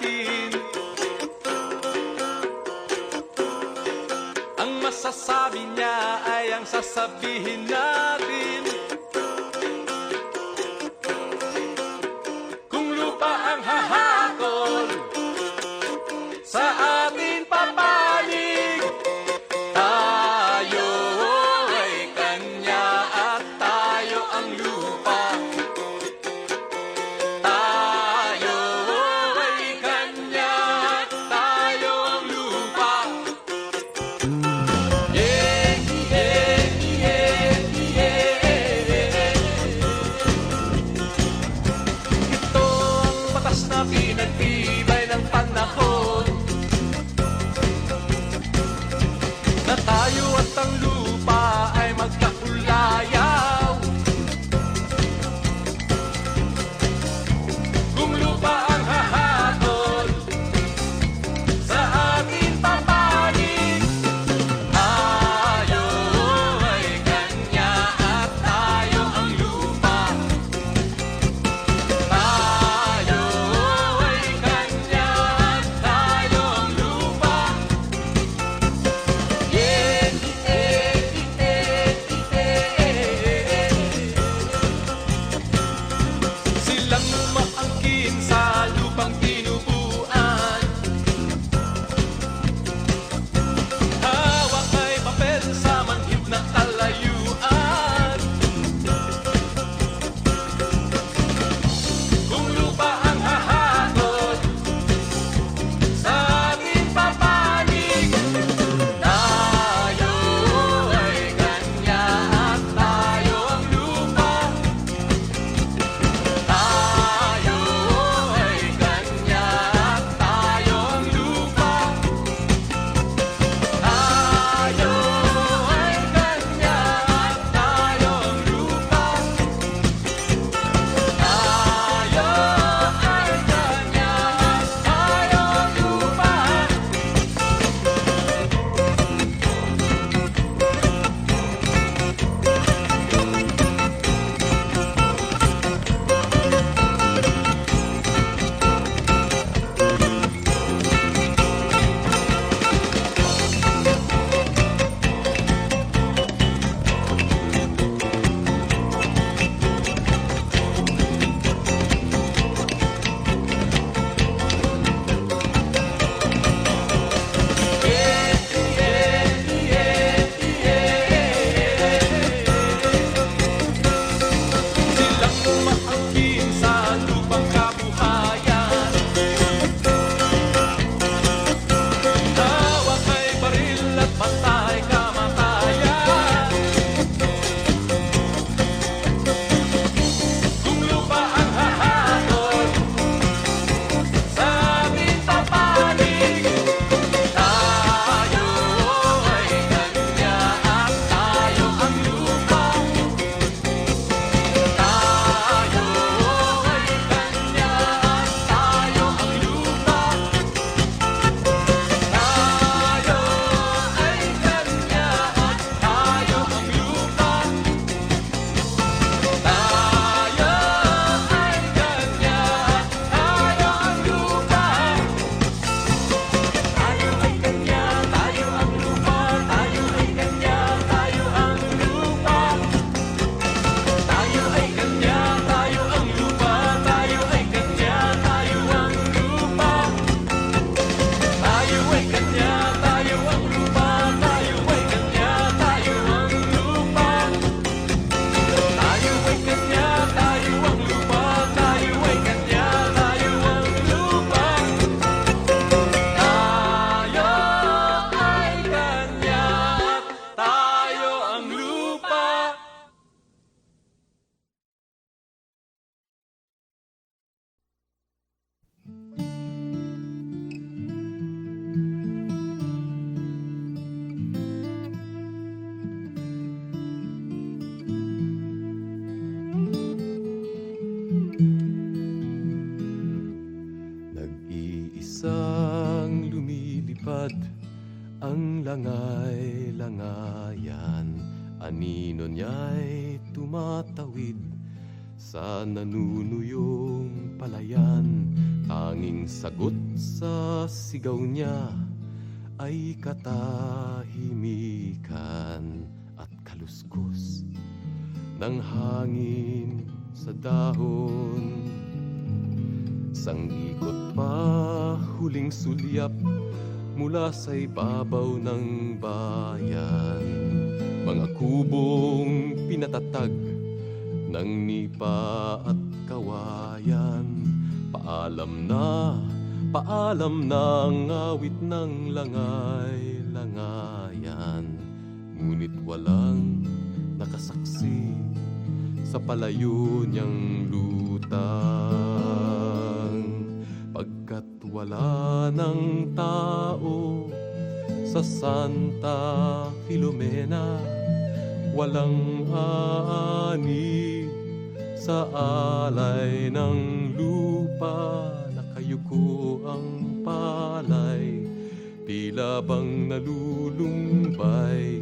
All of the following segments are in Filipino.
natin. Ang masasabi niya ay ang sasabihin natin. Kung lupa ang hahatol sa ating papanig, tayo ay kanya at tayo ang lupa. Tayo ay kanya at tayo ang lupa. Yeah, yeah, yeah, yeah. Ito ang batas na pinagtibay ng panahon, na tayo at ang lupa ay magkakulayaw. Kung lupa ang hahatol sa ating papanig, tayo ay kanya at tayo ang lupa. Tayo ay kanya at tayo ang lupa. Yeah, yeah, yeah, yeah. Silang umaangkin sa lupang tinubuan, hawak ay papel sa manhid ng kalayuan. Kung lupa ang hahatol sa ating papanig, tayo ay kanya at tayo ang lupa. Tayo ay kanya at tayo ang lupa. Tayo ay kanya at tayo ang lupa. Tayo ay kanya at tayo ang lupa. Silang umaangkin sa lupang kabuhayan, hawak ay baril at bantay kamatayan. Kung lupa ang hahatol sa ating papanig, tayo ay kanya at tayo ang lupa. Tayo ay kanya at tayo ang lupa. Tayo ay kanya at tayo ang lupa. Tayo ay kanya at tayo ang lupa. Tayo ay kanya, tayo ang lupa. Tayo ay kanya, tayo ang lupa. Tayo ay kanya, tayo ang lupa. Tayo ay kanya, tayo ang lupa. Tayo ay kanya, tayo ang lupa. Tayo ay kanya, tayo ang lupa. Tayo ay kanya, tayo ang lupa. Tayo ay kanya, tayo ang lupa. Tayo ay kanya at tayo ang lupa. Nag-iisang lumilipad ang langay-langayan, anino niya'y tumatawid sa nanunuyong palayan. Tanging sagot sa sigaw niya ay katahimikan at kaluskos ng hangin sa dahon. Sang ikot pa huling sulyap mula sa ibabaw ng bayan, mga kubong pinatatag ng nipa at kawayan. Paalam na ang awit ng langay-langayan, ngunit walang nakasaksi sa palayo niyang lutang. Pagkat wala ng tao sa Santa Filomena, walang aani sa alay ng lupa. Nakayuko ang palay, tila bang nalulumbay,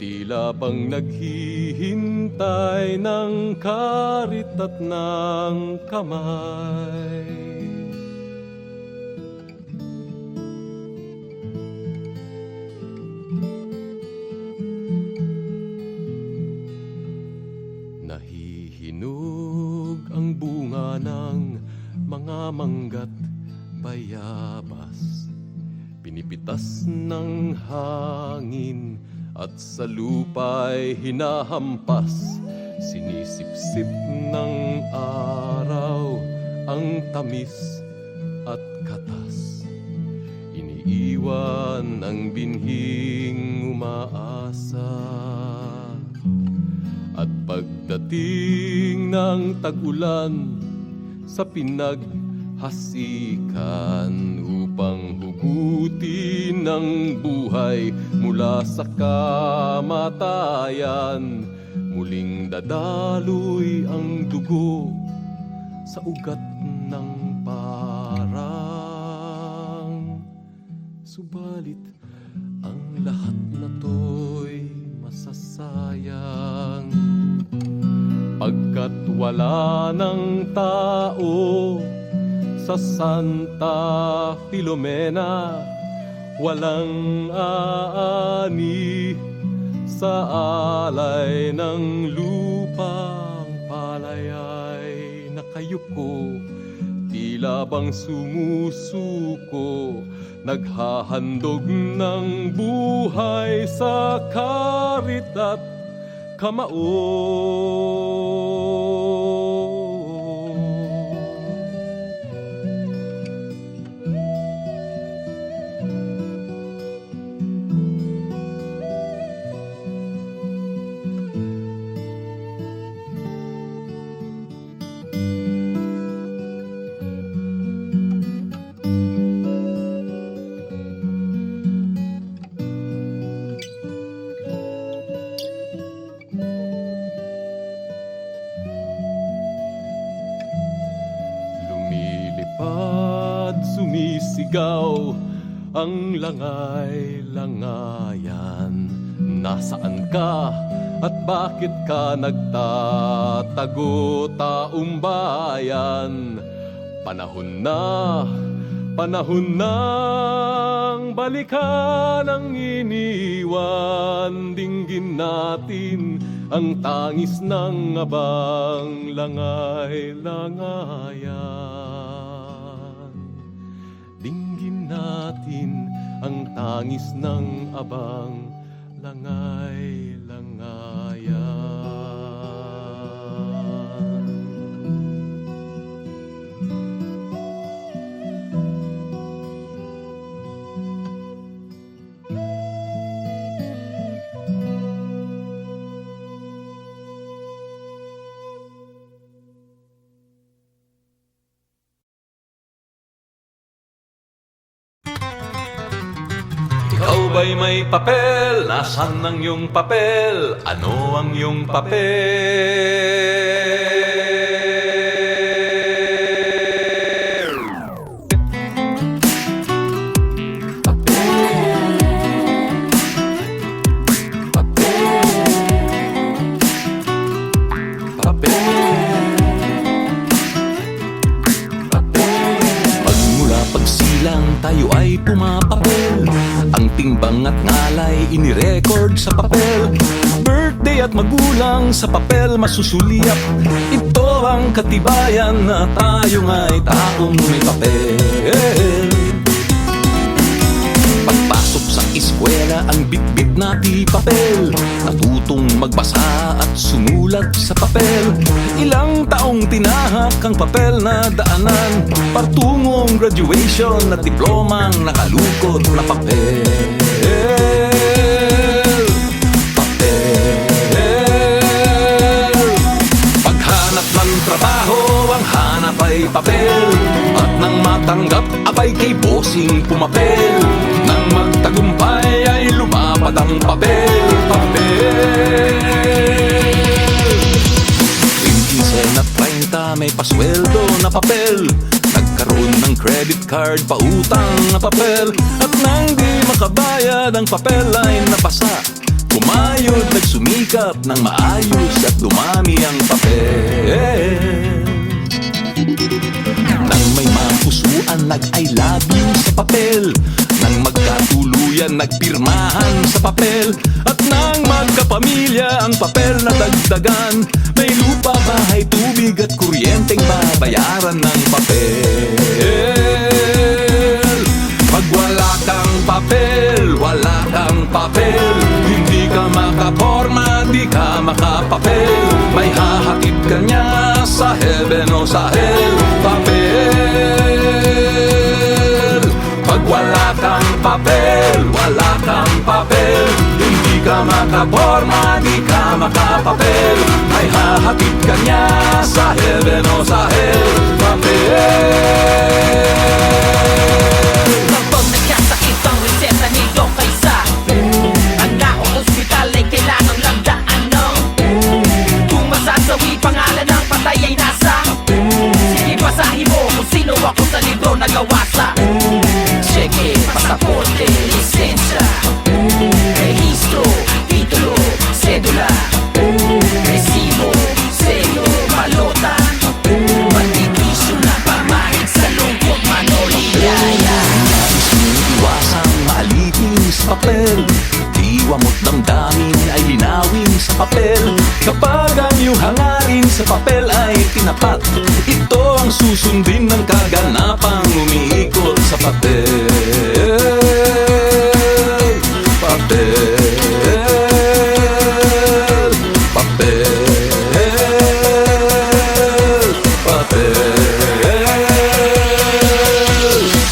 tila bang naghihintay ng karit at ng kamay. Nahihinog ang bunga ng mga manggat bayabas, pinipitas ng hangin at sa lupa'y hinahampas. Sinisipsip ng araw ang tamis at katas, iniiwan ang binhing umaasa. At pagdating ng tag-ulan sa pinaghasikan upang hugutin ang buhay mula sa kamatayan, muling dadaloy ang dugo sa ugat ng parang. Subalit ang lahat na to'y masasayang, pagkat wala ng tao sa Santa Filomena, walang aani sa alay ng lupang. Palay ay nakayuko, tila bang sumusuko, naghahandog ng buhay sa karit at kamao. Sumisigaw ang langay-langayan. Nasaan ka at bakit ka nagtatago, taong bayan? Panahon nang balikan ang iniwan. Dinggin natin ang tangis ng abang langay-langayan. Dinggin natin ang tangis ng abang langay-langayan. Ikaw ba'y may papel? Nasaan ang iyong papel? Ano ang iyong papel? Magmula tayo ay pumapapel. Ang timbang at ngalay inirecord sa papel. Birthday at magulang sa papel masusulyap. Ito ang katibayan na tayo nga'y taong may papel. Pagpasok sa eskwela ang bitbit na di papel. Natutong magbasa at sumulat sa papel. Ilang taong tinahak ang papel na daanan. Partungong graduation at diplomang nakalukot na papel. Paghanap ng trabaho ang hanap ay papel. At nang matanggap abay kay bossing pumapel. Nang magtagumpay ay lumapad ang papel. Papel 15 at 30 may pasweldo na papel. Nagkaroon ng credit card, pautang na papel. At nang di makabayad ang papel ay napasa. Kumayod, nagsumikap ng maayos at dumami ang papel. Nang may mapusuan, nag-I love you sa papel. Nang magkatuluyan, nagpirmahan sa papel. At nang magkapamilya, ang papel na dagdagan. May lupa, bahay, tubig at kuryenteng babayaran ng papel. Pag wala kang papel, wala kang papel. Hindi ka makaporma, di ka makapapel. May hahatid ka niya sa heaven o sa hell. Papel. Pag wala kang papel, wala kang papel. Hindi ka makaporma, di ka makapapel. May hahatid ka niya sa heaven o sa hell. Papel. Kapag nagkasakit ang reseta ni Doc Kaysa, ang daong ospital ay kailangang langdaan, no? Kung masasawi pangalan ng patay ay nasa, sige basahin mo kung sino ako sa libro nagawasa. Cheque, pasaporte, lisensya, rehistro, titulo, sedula, resibo, selyo, balota, patikisyo na pamahit sa lungkot, manoliyaya. Nais mong iwasang maalitin sa papel. Diwa mo't damdamin ay linawin sa papel. Kapag ang iyong hangarin sa papel ay tinapat, ito ang susundin ng kaganapang umiikot sa papel. Papel.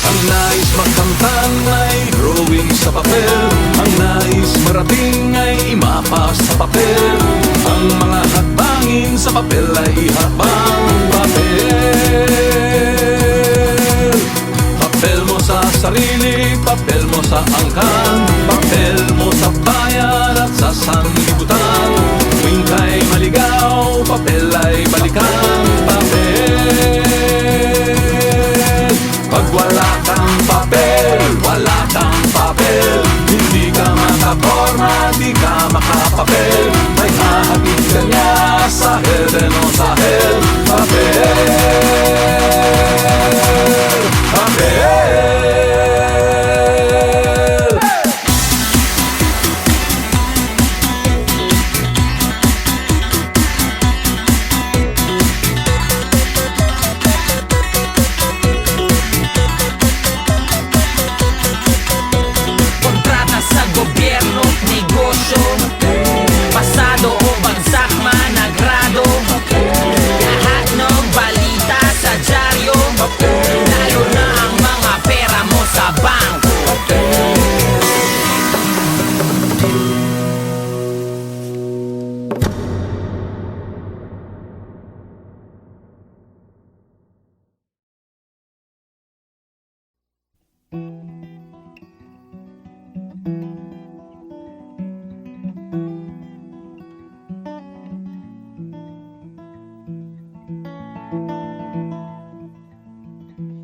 Ang nais makamtan ay drawing sa papel. Ang nais marating ay imapa sa papel. Ang mga hakbangin sa papel ay ihabang papel. Papel mo sa sarili, papel mo sa angkan. Papel mo sa bayan at sa sanlibutan. Tuwing ka'y maligaw, papel ay balikan. Papel. Pag wala kang papel, wala kang papel. Hindi ka makaporma, di ka makapapel. May hahatid ka niya sa heaven o sa hell. Papel. Papel. Kontrata sa gobyerno, negosyo, pasado o bagsak managrado. Lahat ng balita sa dyaryo, lalo na ang mga pera mo sa bangko.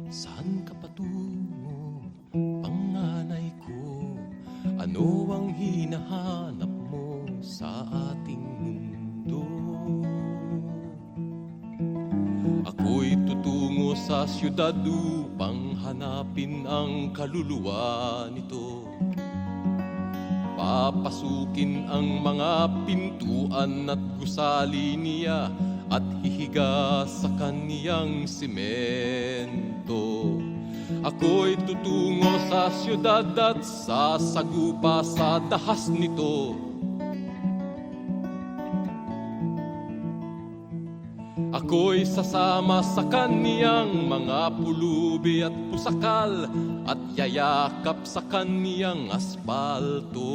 Saan ka patungo, panganay ko? Ano ang hinahanap mo sa ating mundo? Ako'y tutungo sa syudad upang hanapin hanapin ang kaluluwa nito. Papasukin ang mga pintuan at gusali niya at hihiga sa kaniyang simento. Ako'y tutungo sa siyudad at sasagupa sa dahas nito. Ako'y sasama sa kaniyang mga pulubi at pusakal at yayakap sa kaniyang asfalto.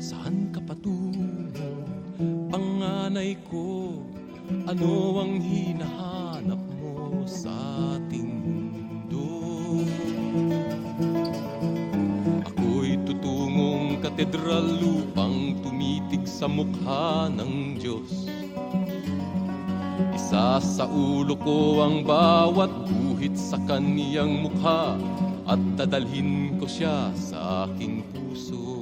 Saan ka patungo, panganay ko? Ano ang hinahanap mo sa ating mundo? Ako'y tutungong katedral upang tumitig sa mukha ng Diyos. Isa sa ulo ko ang bawat guhit sa kaniyang mukha at dadalhin ko siya sa aking puso.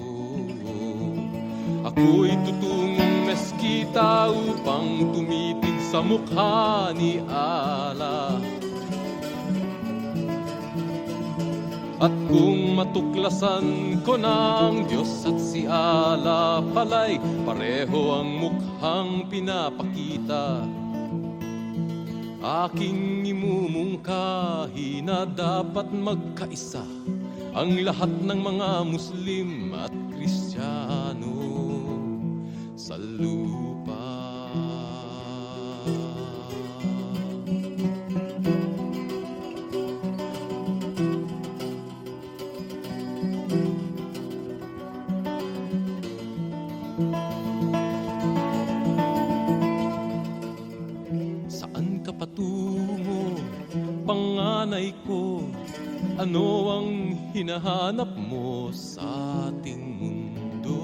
Ako'y tutungong meskita upang tumitig sa mukha ni Allah. At kung matuklasan ko ng Diyos at si Allah pala'y pareho ang mukhang pinapakita, aking imumungkahi na dapat magkaisa ang lahat ng mga Muslim at Kristiyano sa lupa. Saan ka patungo, panganay ko? Ano ang hinahanap mo sa ating mundo?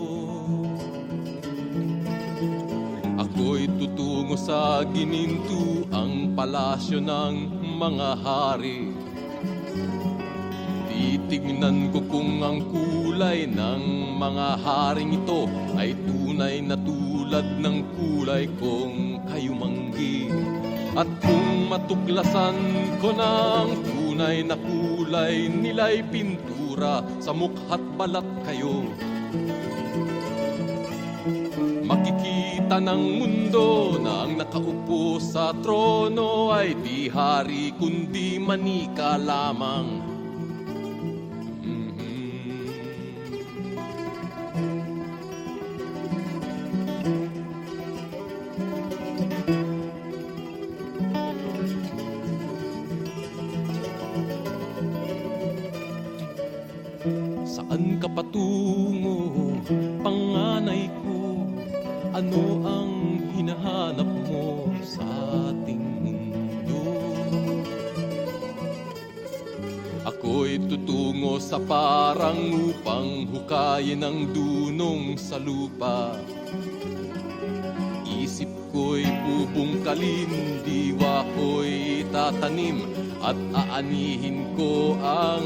Ako'y tutungo sa gininto, ang palasyo ng mga hari. Titignan ko kung ang kulay ng mga haring ito ay tunay na tulad ng kulay kong kayumanggi. At kung matuklasan ko ng tunay na kulay nila'y pintura sa mukha't balat kayo, makikita ng mundo na ang nakaupo sa trono ay di hari kundi manika lamang. Saan ka patungo, panganay ko? Ano ang hinahanap mo sa ating mundo? Ako'y tutungo sa parang upang hukayin ang dunong sa lupa. Isip ko'y bubungkalin, diwa ko'y tatanim at aanihin ko ang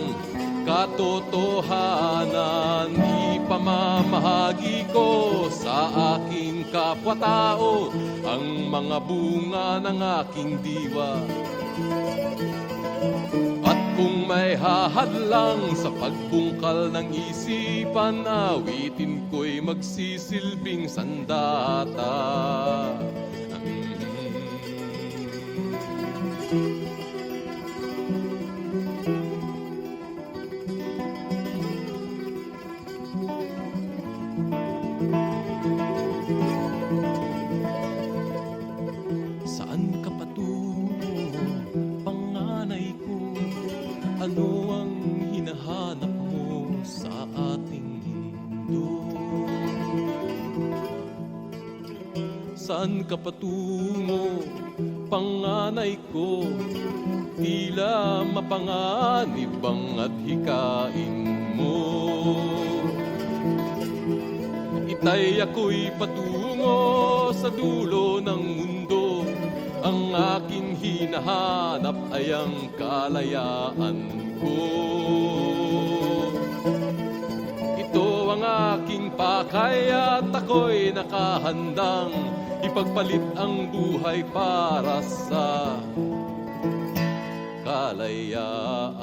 katotohanan. Ipamamahagi ko sa aking kapwa-tao ang mga bunga ng aking diwa. At kung may hahadlang sa pagbungkal ng isipan, awitin ko'y magsisilbing sandata. Saan ka patungo, panganay ko? Ano ang hinahanap mo sa ating mundo? Saan ka patungo, panganay ko? Tila mapanganib ang adhikain mo. Itay ako'y patungo sa dulo ng mundo, Ang aking hinahanap ay ang kalayaan ko. Ito ang aking pakay at ako'y nakahandang ipagpalit ang buhay para sa kalayaan.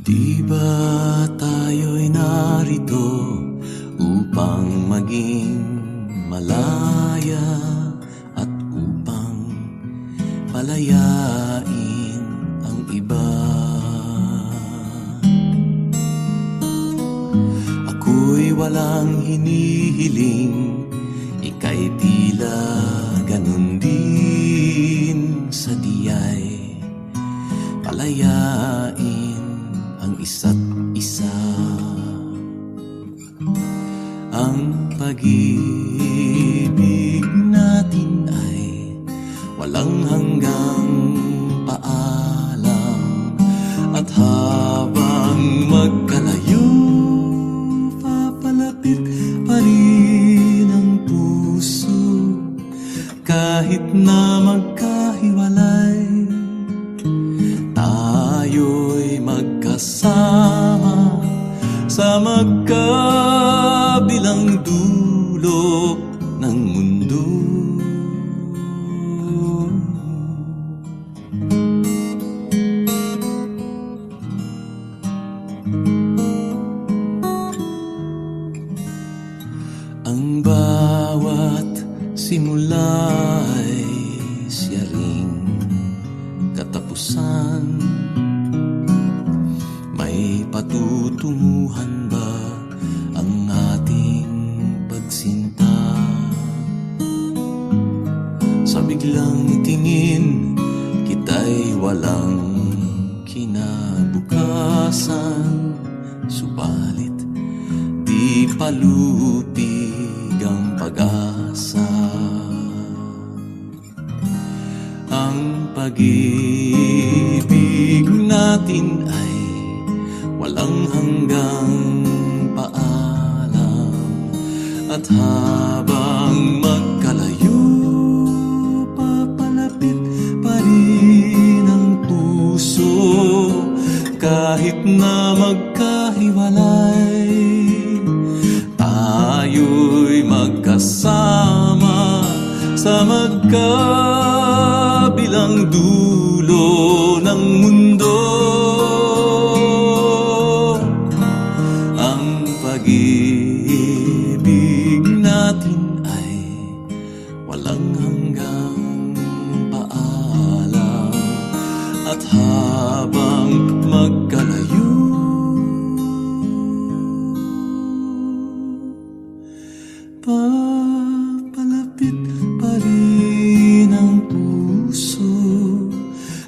Di ba tayo'y narito upang maging malaya at upang palayain ang iba? Ako'y walang hinihiling, ika'y tila ganun din sa diyay palayain ang isa't isa. Ang pag-ibig natin ay walang hanggang paalam, at habang magkalayo, papalapit pa rin ang puso. Kahit na magkahiwalay, tayo'y magkasama sa magkabilang dulo ng mundo. Ang bawat simula ay siya ring katapusan. May patutunguhan ba ang ating pagsinta? Sa biglang tingin, kita'y walang kinabukasan. Subalit di palupig ang pag-asa. Ang pag-ibig natin ay walang hanggang paalam, at habang magkalayo, papalapit pa rin ang puso. Kahit na magkahiwalay, tayo'y magkasama sa magkabilang dulo ng mundo. Ang pag-ibig natin ay walang hanggang paalam, at habang magkalayo, papalapit pa rin ang puso.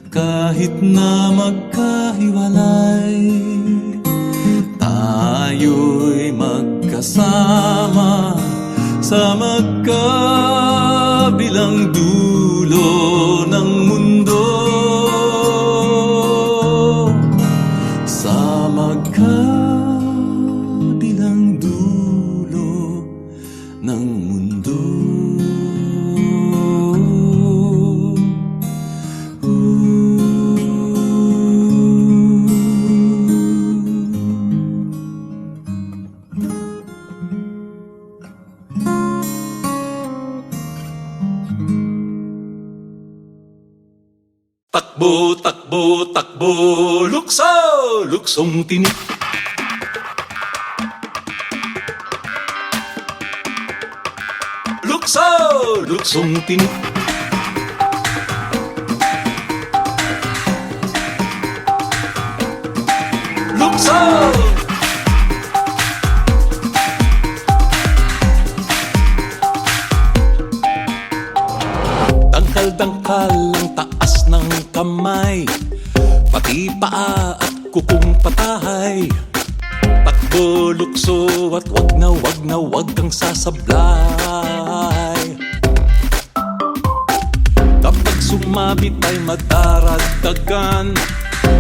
Kahit na magkahiwalay, tayo'y magkasama sa magkabilang dulo ng mundo. Sa magkabilang dulo ng mundo. Takbo, takbo, takbo, lukso, luksong tinik. Lukso, luksong tinik. Lukso, dangkal ang taas ng kamay, pati paa at kukong patahay. Takbo, lukso at wag kang sasablay. Kapag sumabit ay madaragdagan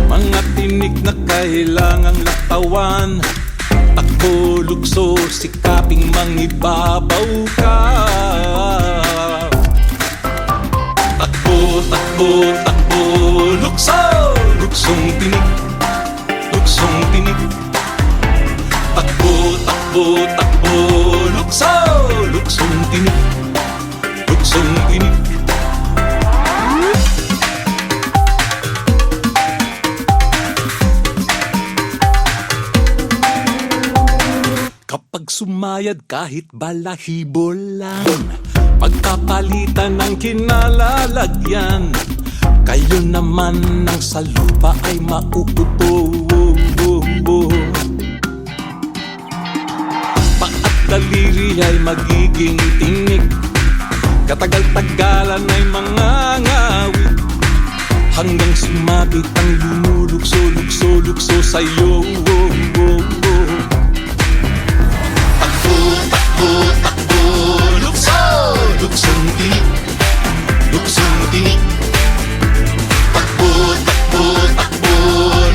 mga tinik na kailangang laktawan. Takbo, lukso, sikaping mangibabaw ka. Takbo, takbo, takbo, lukso, luksong tinik, luksong tinik. Takbo, takbo, takbo, lukso, luksong tinik, luksong tinik. Kapag sumayad kahit balahibo lang, pagkapalitan ng kinalalagyan, kayo naman ng sa lupa ay mauupo. Paat daliri ay magiging tinik, katagal-tagalan ay mangangawit, hanggang sumabit ang lumulukso-lukso-lukso sa'yo. Takbo, takbo, lukso, luksong tinik, luksong tinik. Takbo, takbo, takbo,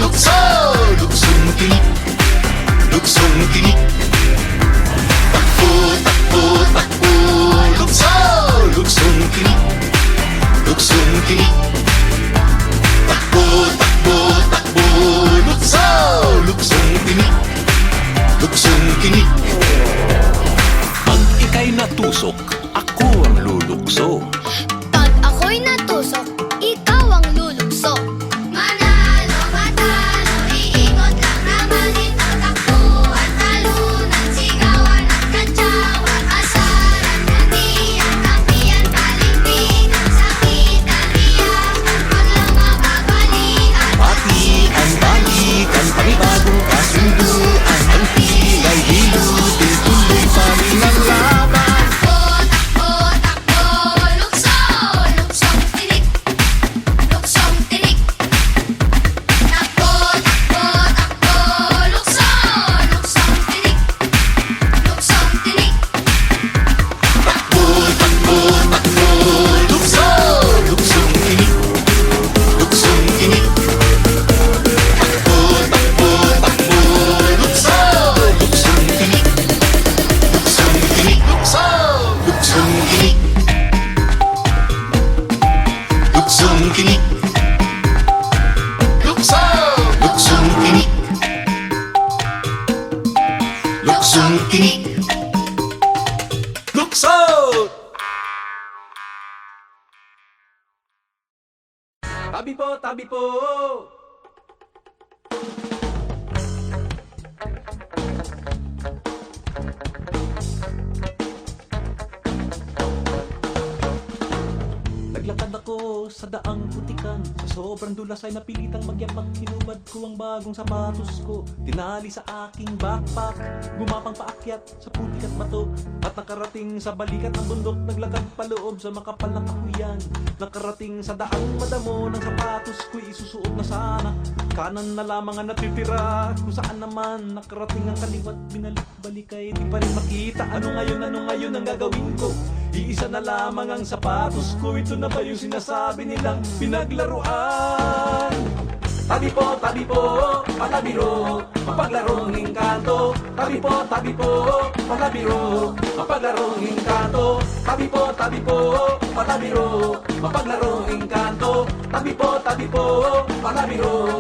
lukso, luksong tinik, luksong tinik. Takbo, takbo, takbo, lukso, luksong tinik, luksong tinik. Takbo, takbo, takbo, lukso, luksong tinik, luksong tinik. Pag ika'y natusok, ako ang lulukso. Pag ako'y natusok, ikaw ang lulukso. Manalo, matalo, iikot lang naman ito. Takbuhan, talunan, sigawan at kantsawan. Asaran, kandiyan, kampiyan, palimpitan, sakitan, iyakan, wag lang mababalian. Patian, balikan, panibagong kasunduan, ang pilay, hilutin, tuloy pa rin ang laban. Takbo, takbo, takbo, lukso, luksong tinik, luksong tinik. Takbo, takbo, takbo, lukso, luksong tinik, luksong tinik. Takbo, takbo, takbo, lukso, luksong tinik, luksong tinik. Takbo, takbo, takbo, lukso, luksong tinik, luksong tinik, lukso, luksong tinik, luksong tinik, lukso, luksong tinik, luksong tinik, lukso. Tabi po, tabi po. Naglakad ako sa daang putikan, sa sobrang dulas ay napilitang magyapak. Hinubad ko ang bagong sapatos ko, tinali sa aking backpack. Gumapang paakyat sa putik at bato, at nakarating sa balikat ng bundok. Naglakad paloob sa makapal na kahuyan, nakarating sa daang madamo ng sapatos ko'y isusuot na sana. Kanan na lamang ang natitira, kung saan naman nakarating ang kaliwat. Binalik-balik ay di pa rin makita. Ano ngayon ang gagawin ko? Iisa na lamang ang sapatos ko. Ito na ba yung sinasabi nilang pinaglaruan? Tabi po, palabiro, mapaglarong engkanto. Tabi po, palabiro, mapaglarong engkanto. Tabi po, palabiro, mapaglarong engkanto. Tabi po, palabiro.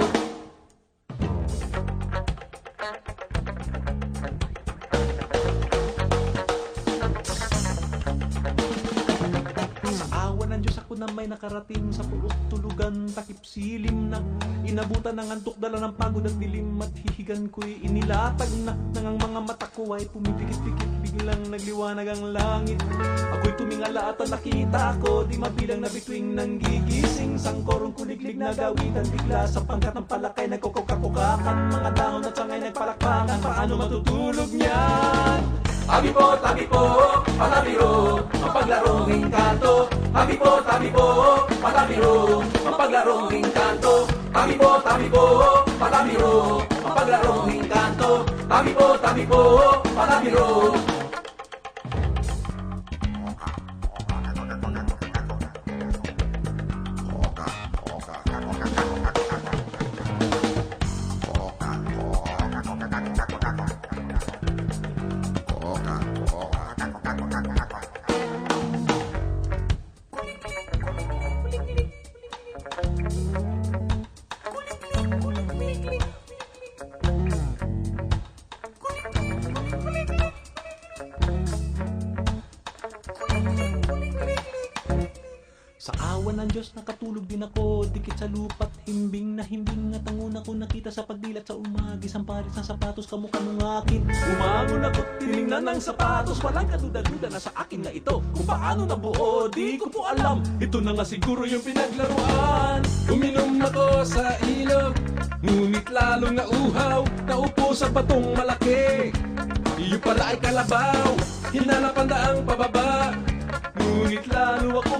Na may nakarating sa pulot tulugan, takip silim na inabutan ng antok, dala ng pagod at dilim, at hihigan ko'y inilatag na. Nang ang mga mata ko ay pumipikit-pikit, biglang nagliwanag ang langit. Ako'y tumingala at ang nakita ko, di mabilang na bituing nanggigising. Sangkorong kuliglig na gawitan, bigla sa pangkat ng palakay nagkukukakukakan. Mga dahon at sangay nagpalakpakan, paano matutulog niyan? Tabi po, palabiro, mapaglarong engkanto. Tabi po, palabiro, mapaglarong engkanto. Tabi po, palabiro, mapaglarong engkanto. Tabi po, palabiro. Sa awa ng Diyos nakatulog din ako, dikit sa lupa't himbing na himbing at ang una ko nakita sa pagdilat sa umagi, isang pares ng sapatos kamukha ng akin. Umangon ako, tinignan ng sapatos, walang kaduda-duda na sa akin na ito. Kung paano nabuo, di ko po alam, ito na nga siguro yung pinaglaruan. Uminom ako sa ilog, ngunit lalong nauhaw, naupo sa batong malaki. Iyo pala ay kalabaw, hinanapan daang pababa, ngunit lalo ako